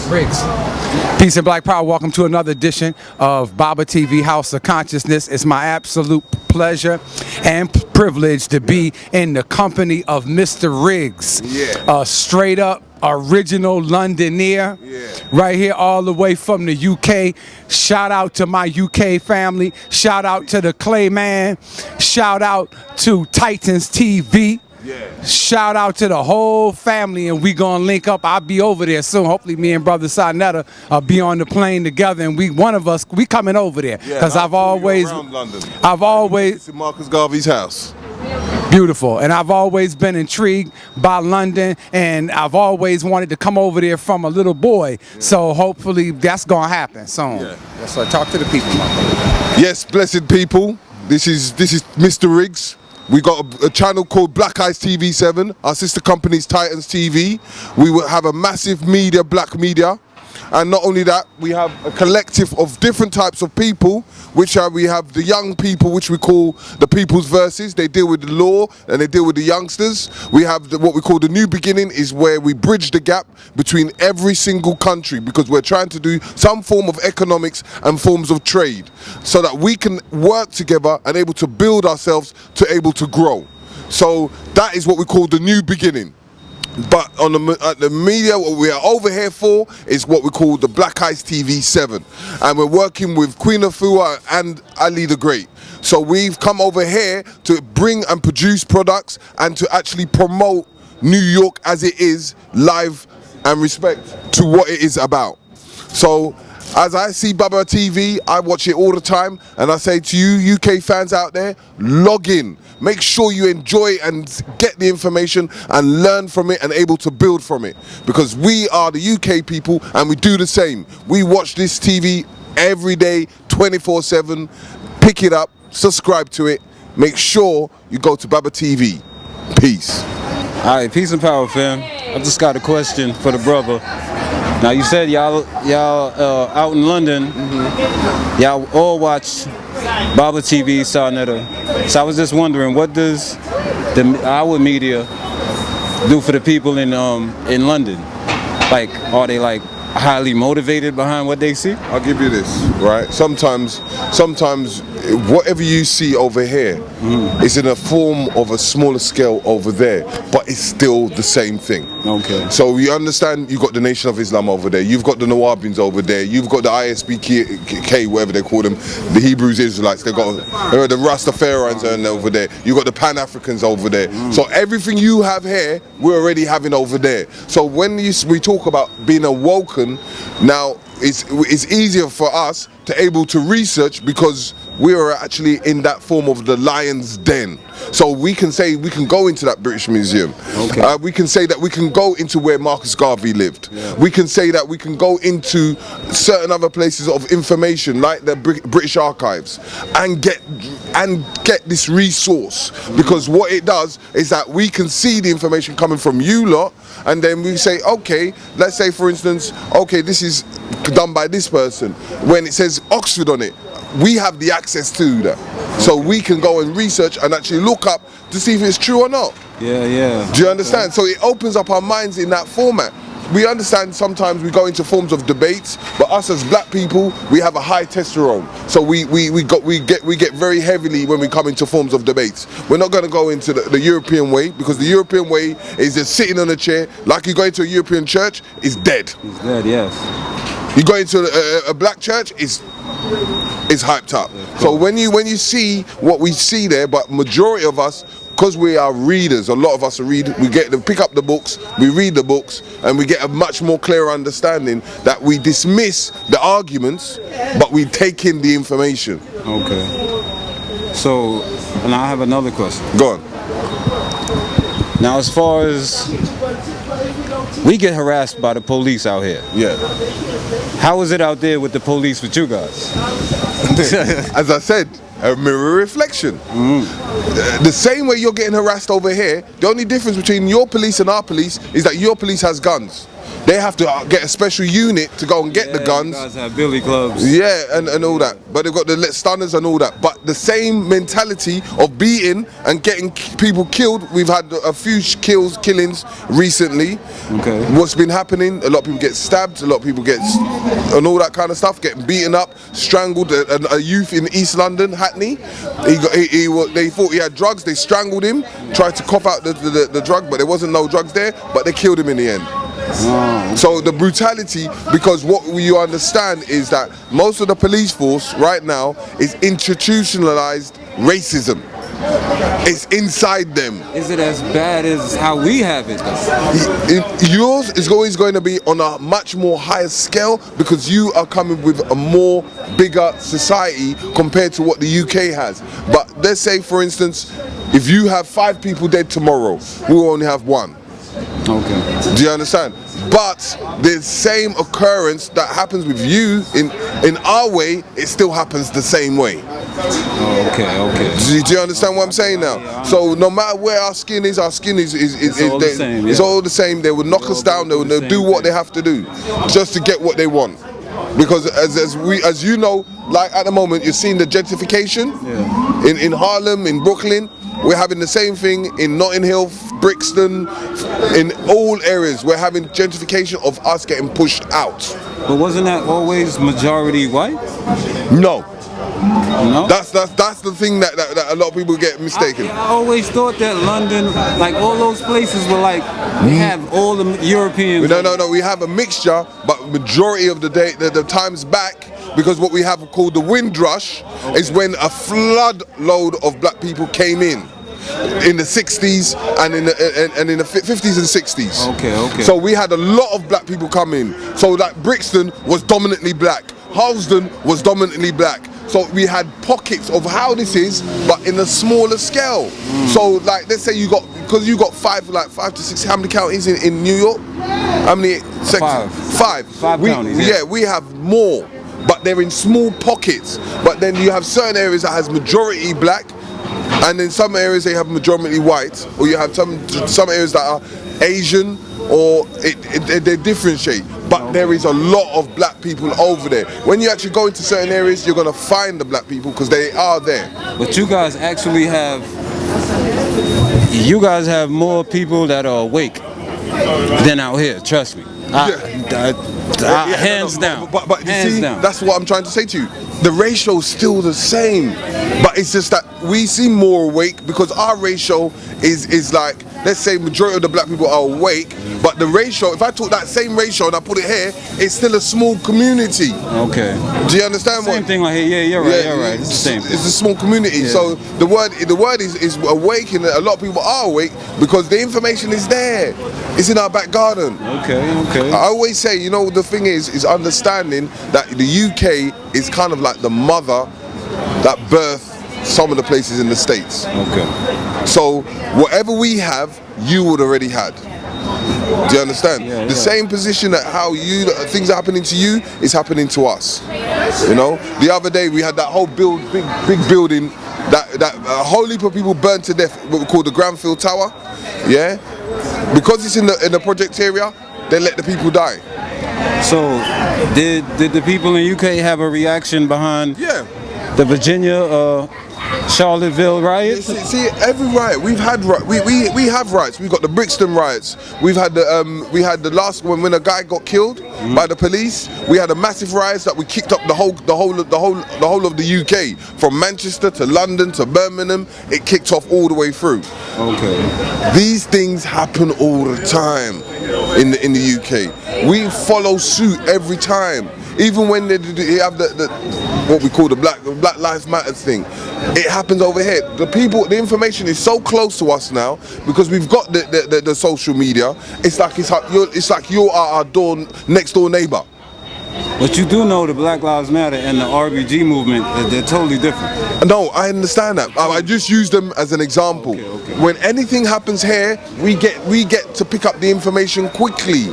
Riggs. Peace and Black Power. Welcome to another edition of Baba TV House of Consciousness. It's my absolute pleasure and privilege to be in the company of Mr. Riggs. Yeah. Straight up original Londoner. Yeah. Right here all the way from the UK. Shout out to my UK family. Shout out to the Clay Man. Shout out to Titans TV. Yeah. Shout out to the whole family, and we gonna link up. I'll be over there soon. Hopefully me and brother Sarnetta will be on the plane together, and we coming over there. Because I've always It's in Marcus Garvey's house. Beautiful. And I've always been intrigued by London, and I've always wanted to come over there from a little boy. Yeah. So hopefully that's gonna happen soon. Yeah. So talk to the people, my brother. Yes, blessed people. This is Mr. Riggs. We got a channel called Black Eyes TV 7. Our sister company is Titans TV. We will have a massive media, black media. And not only that, we have a collective of different types of people, which we have the young people, which we call the People's Verses. They deal with the law and they deal with the youngsters. We have what we call the New Beginning, is where we bridge the gap between every single country, because we're trying to do some form of economics and forms of trade so that we can work together and able to build ourselves to able to grow. So that is what we call the New Beginning. But on the media, what we are over here for is what we call the Black Eyes TV 7. And we're working with Queen Afua and Ali the Great. So we've come over here to bring and produce products and to actually promote New York as it is, live and respect to what it is about. So as I see Baba TV, I watch it all the time, and I say to you UK fans out there, log in. Make sure you enjoy and get the information and learn from it and able to build from it. Because we are the UK people and we do the same. We watch this TV every day, 24/7. Pick it up, subscribe to it. Make sure you go to Baba TV. Peace. All right, peace and power, fam. I just got a question for the brother. Now you said y'all out in London, y'all all watch Baba TV, Sarnetta. So I was just wondering, what does our media do for the people in London? Like, are they like highly motivated behind what they see? I'll give you this, right? Sometimes whatever you see over here is in a form of a smaller scale over there, but it's still the same thing. Okay. So you understand, you've got the Nation of Islam over there, you've got the Nawabians over there, you've got the ISBK, whatever they call them, the Hebrews Israelites, they've got the Rastafarians over there, you've got the Pan-Africans over there. So everything you have here, we're already having over there. So when we talk about being awoken, now it's easier for us to able to research because we are actually in that form of the lion's den. So we can say we can go into that British Museum. Okay. We can say that we can go into where Marcus Garvey lived. Yeah. We can say that we can go into certain other places of information like the British Archives and get this resource. Because what it does is that we can see the information coming from you lot, and then we say, okay, let's say for instance, okay, this is done by this person. When it says Oxford on it, we have the access to that. So we can go and research and actually look up to see if it's true or not. Yeah. Do you understand? So it opens up our minds in that format. We understand sometimes we go into forms of debates, but us as black people, we have a high testosterone. So we get very heavily when we come into forms of debates. We're not going to go into the European way, because the European way is just sitting on a chair. Like you go into a European church, it's dead. It's dead, yes. You go into a black church, it's hyped up. Yeah, so when you see what we see there, but majority of us, because we are readers, a lot of us we get to pick up the books, we read the books, and we get a much more clear understanding that we dismiss the arguments, but we take in the information. Okay. So, and I have another question. Go on. Now, as far as we get harassed by the police out here. Yeah. How is it out there with the police with you guys? As I said, a mirror reflection. The same way you're getting harassed over here, the only difference between your police and our police is that your police has guns. They have to get a special unit to go and get the guns. You guys have billy clubs. Yeah, and all that. But they've got the stunners and all that. But the same mentality of beating and getting people killed. We've had a few killings recently. Okay. What's been happening? A lot of people get stabbed. A lot of people get and all that kind of stuff. Getting beaten up, strangled. A youth in East London, Hackney. They thought he had drugs. They strangled him. Tried to cough out the drug, but there wasn't no drugs there. But they killed him in the end. Wow. So the brutality, because what you understand is that most of the police force right now is institutionalized racism. It's inside them. Is it as bad as how we have it though? Yours is always going to be on a much more higher scale because you are coming with a more bigger society compared to what the UK has. But let's say, for instance, if you have 5 people dead tomorrow, we will only have 1. Okay. Do you understand? But the same occurrence that happens with you in our way, it still happens the same way. Oh, okay. Do you understand what I'm saying now? Yeah, so no matter where our skin is all the same, it's all the same. They will knock us down. They'll do what they have to do just to get what they want. Because as you know, like at the moment, you're seeing the gentrification in Harlem, in Brooklyn. We're having the same thing in Notting Hill, Brixton, in all areas. We're having gentrification of us getting pushed out. But wasn't that always majority white? No. No? That's the thing that a lot of people get mistaken. I always thought that London, like all those places were like, we have all the Europeans. No, we have a mixture, but majority of the day, the times back, because what we have called the Windrush is when a flood load of black people came in the 60s and in the 50s and 60s. Okay. So we had a lot of black people come in. So like Brixton was dominantly black. Halsden was dominantly black. So we had pockets of how this is, but in a smaller scale. So like, let's say you got 5 to 6. How many counties in New York? How many sections? 5 counties. Yeah, we have more, but they're in small pockets. But then you have certain areas that has majority black, and in some areas they have majority white, or you have some areas that are Asian, or they differentiate. But there is a lot of black people over there. When you actually go into certain areas, you're gonna find the black people because they are there. But you guys actually have, more people that are awake than out here. Trust me. Hands down. But you hands see, down. that's what I'm trying to say to you. The ratio is still the same, but it's just that we seem more awake because our ratio is like, let's say majority of the black people are awake, but the ratio, if I took that same ratio and I put it here, it's still a small community. Okay. Do you understand Same thing like here. Yeah, you're right. It's the same thing. It's a small community. Yeah. So the word is awake, and a lot of people are awake because the information is there. It's in our back garden. Okay. I always say, the thing is understanding that the UK is kind of like the mother that birthed some of the places in the States. Okay. So whatever we have, you would already had. Do you understand? Yeah. Same position that how things are happening to you is happening to us. The other day we had that whole big building that a whole heap of people burned to death, what we call the Granville Tower. Yeah, because it's in the project area, they let the people die. So did the people in UK have a reaction behind the Virginia Charlottesville riots? See, every riot we've had, we have riots. We've got the Brixton riots. We've had the last one when a guy got killed by the police. We had a massive riots that we kicked up the whole of the UK, from Manchester to London to Birmingham. It kicked off all the way through. Okay. These things happen all the time in the UK. We follow suit every time. Even when they have the what we call the Black Lives Matter thing, it happens over here. The information is so close to us now because we've got the social media. It's like you are our next door neighbor. But you do know the Black Lives Matter and the RBG movement, they're totally different. No, I understand that. I just use them as an example. Okay. When anything happens here, we get to pick up the information quickly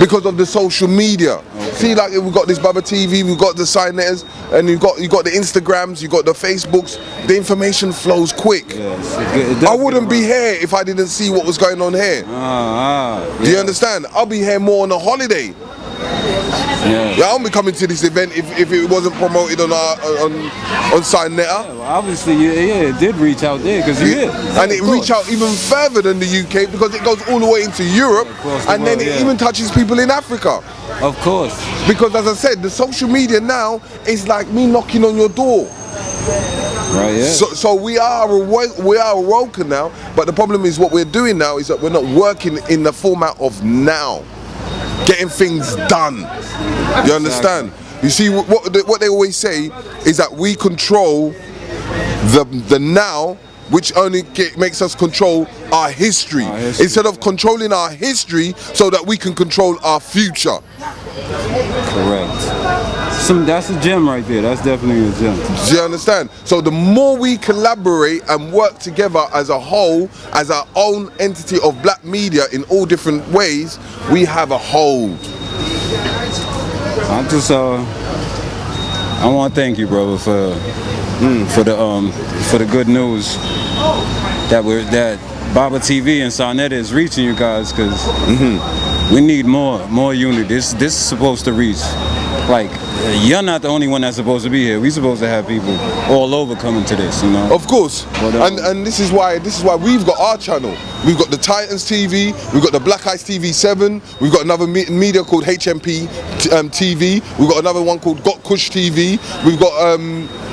because of the social media. See, like we've got this Baba TV, we've got the sign letters, and you got the Instagrams, you got the Facebooks. The information flows quick. Yes, I wouldn't be here if I didn't see what was going on here. Do you understand? I'll be here more on a holiday. Yeah, I'll be coming to this event if it wasn't promoted on Sign Letter. Yeah, well, obviously, it did reach out there because you did. And it reached out even further than the UK because it goes all the way into Europe, and then it even touches people in Africa. Of course. Because as I said, the social media now is like me knocking on your door. Right, yeah. So we are awoken now, but the problem is what we're doing now is that we're not working in the format of now. Getting things done. You understand? You see, what they always say is that we control the now, which only makes us control our history. Instead of controlling our history so that we can control our future. Correct. That's a gem right there. That's definitely a gem. Do you understand? So the more we collaborate and work together as a whole, as our own entity of black media in all different ways, we have a whole. I want to thank you, brother, for the good news that Baba TV and Sonetta is reaching you guys, because we need more unity. This is supposed to reach. Like, you're not the only one that's supposed to be here. We're supposed to have people all over coming to this, you know. Of course. But, and this is why we've got our channel. We've got the Titans TV, we've got the Black Eyes TV 7, we've got another media called HMP TV, we've got another one called Got Kush TV, we've got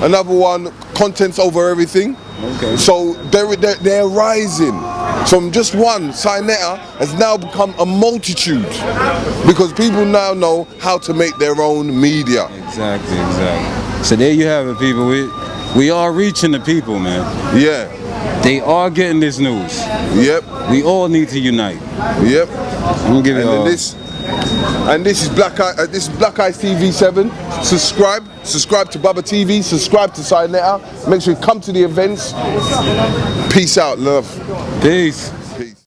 another one, Contents Over Everything. Okay. So they're rising. From just one, Sinetta has now become a multitude because people now know how to make their own media. Exactly. So there you have it, people. We are reaching the people, man. Yeah. They are getting this news. Yep. We all need to unite. Yep. I'm gonna give it all. And this is Black Eyes TV 7. Subscribe to Baba TV. Subscribe to Sinetta. Make sure you come to the events. Peace out, love. Peace.